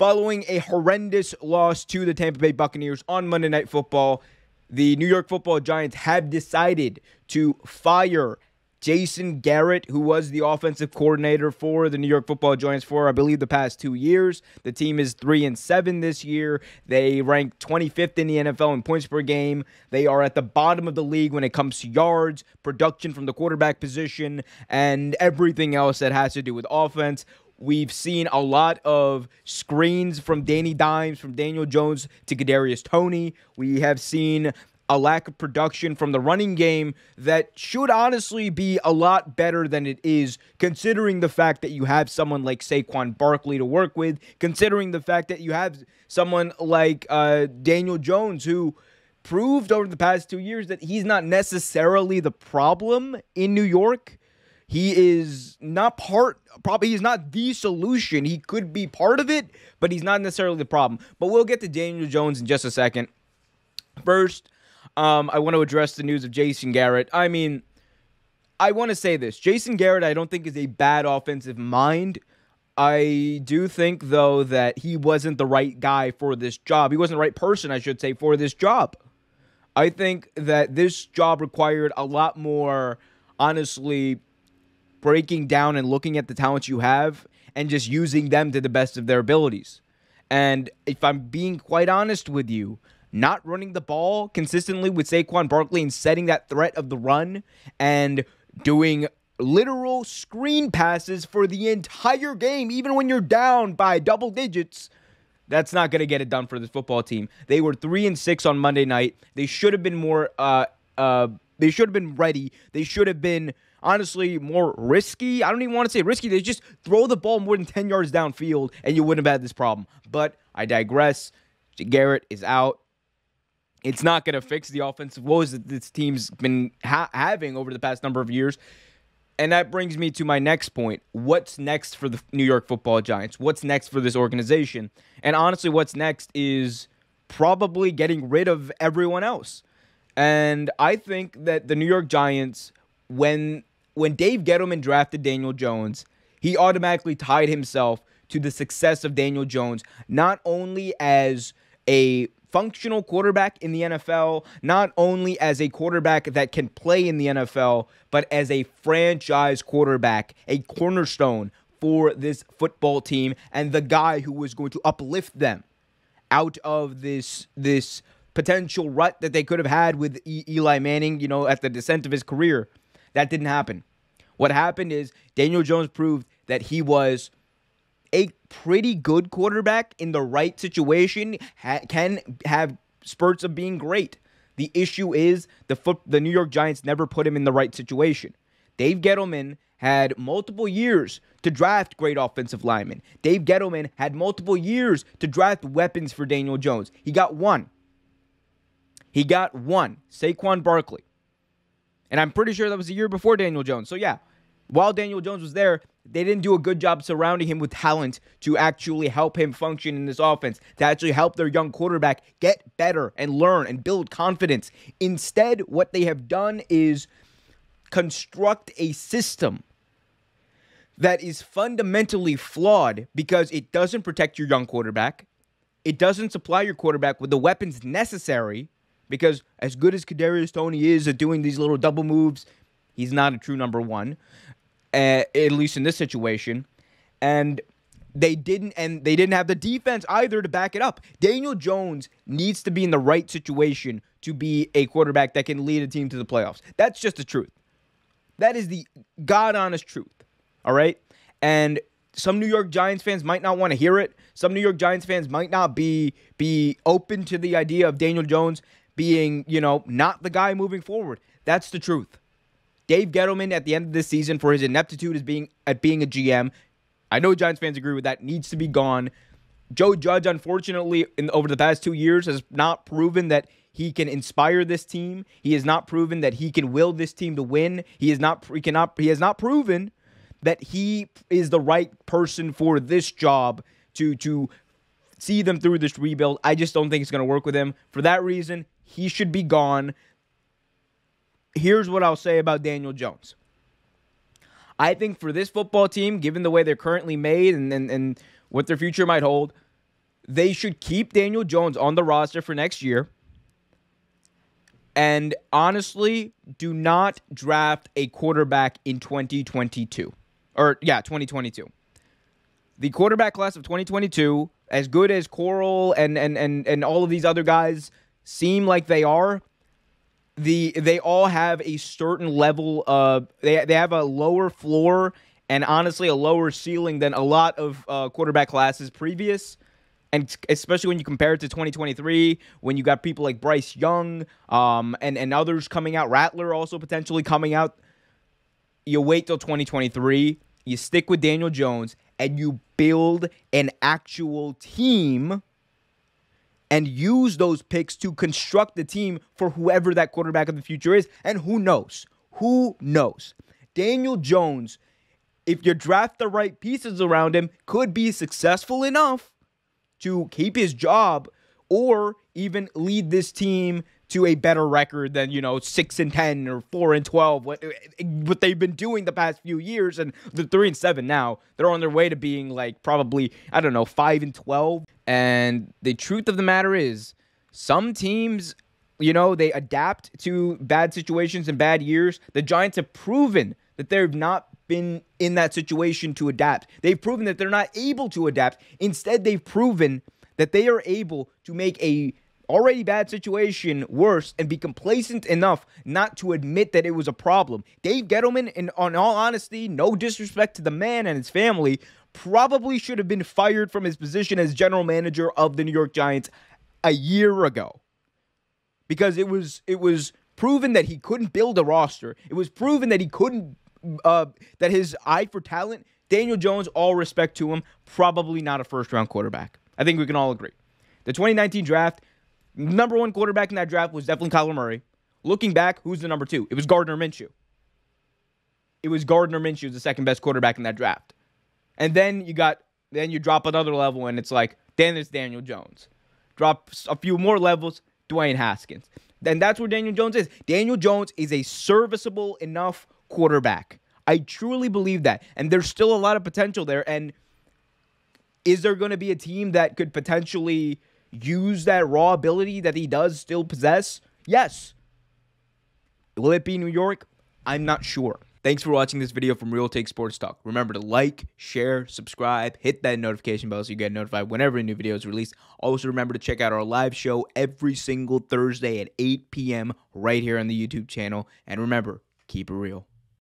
Following a horrendous loss to the Tampa Bay Buccaneers on Monday Night Football, the New York Football Giants have decided to fire Jason Garrett, who was the offensive coordinator for the New York Football Giants for, I believe, the past 2 years. The team is 3-7 this year. They rank 25th in the NFL in points per game. They are at the bottom of the league when it comes to yards, production from the quarterback position, and everything else that has to do with offense. We've seen a lot of screens from Danny Dimes, from Daniel Jones to Kadarius Toney. We have seen a lack of production from the running game that should honestly be a lot better than it is, considering the fact that you have someone like Saquon Barkley to work with, considering the fact that you have someone like Daniel Jones, who proved over the past 2 years that he's not necessarily the problem in New York. He is not he's not the solution. He could be part of it, but he's not necessarily the problem. But we'll get to Daniel Jones in just a second. First, I want to address the news of Jason Garrett. I mean, I want to say this. Jason Garrett, I don't think, is a bad offensive mind. I do think, though, that he wasn't the right guy for this job. He wasn't the right person, I should say, for this job. I think that this job required a lot more, honestly, breaking down and looking at the talents you have and just using them to the best of their abilities. And if I'm being quite honest with you, not running the ball consistently with Saquon Barkley and setting that threat of the run and doing literal screen passes for the entire game, even when you're down by double digits, that's not going to get it done for this football team. They were 3-6 on Monday night. They should have been more, they should have been ready. They should have been, honestly, more risky. I don't even want to say risky. They just throw the ball more than 10 yards downfield and you wouldn't have had this problem. But I digress. Garrett is out. It's not going to fix the offensive woes that this team's been having over the past number of years. And that brings me to my next point. What's next for the New York Football Giants? What's next for this organization? And honestly, what's next is probably getting rid of everyone else. And I think that the New York Giants, when Dave Gettleman drafted Daniel Jones, he automatically tied himself to the success of Daniel Jones, not only as a functional quarterback in the NFL, not only as a quarterback that can play in the NFL, but as a franchise quarterback, a cornerstone for this football team, and the guy who was going to uplift them out of this potential rut that they could have had with Eli Manning, at the descent of his career. That didn't happen. What happened is Daniel Jones proved that he was a pretty good quarterback in the right situation, can have spurts of being great. The issue is the New York Giants never put him in the right situation. Dave Gettleman had multiple years to draft great offensive linemen. Dave Gettleman had multiple years to draft weapons for Daniel Jones. He got one. Saquon Barkley. And I'm pretty sure that was a year before Daniel Jones. So yeah, while Daniel Jones was there, they didn't do a good job surrounding him with talent to actually help him function in this offense, to actually help their young quarterback get better and learn and build confidence. Instead, what they have done is construct a system that is fundamentally flawed because it doesn't protect your young quarterback. It doesn't supply your quarterback with the weapons necessary, because as good as Kadarius Toney is at doing these little double moves, he's not a true number one, at least in this situation. And they didn't have the defense either to back it up. Daniel Jones needs to be in the right situation to be a quarterback that can lead a team to the playoffs. That's just the truth. That is the God-honest truth. All right? And some New York Giants fans might not want to hear it. Some New York Giants fans might not be open to the idea of Daniel Jones being, not the guy moving forward. That's the truth. Dave Gettleman, at the end of this season, for his ineptitude as being a GM, I know Giants fans agree with that, needs to be gone. Joe Judge, unfortunately, over the past 2 years, has not proven that he can inspire this team. He has not proven that he can will this team to win. He has not proven that he is the right person for this job to see them through this rebuild. I just don't think it's going to work with him. For that reason, he should be gone. Here's what I'll say about Daniel Jones. I think for this football team, given the way they're currently made and what their future might hold, they should keep Daniel Jones on the roster for next year. And honestly, do not draft a quarterback in 2022. 2022. The quarterback class of 2022, as good as Coral and all of these other guys seem like they are, they all have a certain level of they have a lower floor and honestly a lower ceiling than a lot of quarterback classes previous. And especially when you compare it to 2023, when you got people like Bryce Young and others coming out, Rattler also potentially coming out, you wait till 2023, you stick with Daniel Jones, and you build an actual team and use those picks to construct the team for whoever that quarterback of the future is. And who knows? Who knows? Daniel Jones, if you draft the right pieces around him, could be successful enough to keep his job or even lead this team to a better record than, 6-10 or 4-12, what they've been doing the past few years. And they're 3-7 now. They're on their way to being like probably, 5-12. And the truth of the matter is, some teams, they adapt to bad situations and bad years. The Giants have proven that they've not been in that situation to adapt. They've proven that they're not able to adapt. Instead, they've proven that they are able to make a already bad situation worse and be complacent enough not to admit that it was a problem. Dave Gettleman, in all honesty, no disrespect to the man and his family, probably should have been fired from his position as general manager of the New York Giants a year ago. Because it was proven that he couldn't build a roster. It was proven that he couldn't that his eye for talent. Daniel Jones, all respect to him, probably not a first-round quarterback. I think we can all agree. The 2019 draft, number one quarterback in that draft was definitely Kyler Murray. Looking back, who's the number two? It was Gardner Minshew. It was Gardner Minshew, the second best quarterback in that draft. And then you drop another level, and it's like, then it's Daniel Jones. Drop a few more levels, Dwayne Haskins. Then that's where Daniel Jones is. Daniel Jones is a serviceable enough quarterback. I truly believe that. And there's still a lot of potential there. And is there going to be a team that could potentially use that raw ability that he does still possess? Yes. Will it be New York? I'm not sure. Thanks for watching this video from Real Take Sports Talk. Remember to like, share, subscribe, hit that notification bell so you get notified whenever a new video is released. Also, remember to check out our live show every single Thursday at 8 p.m. right here on the YouTube channel. And remember, keep it real.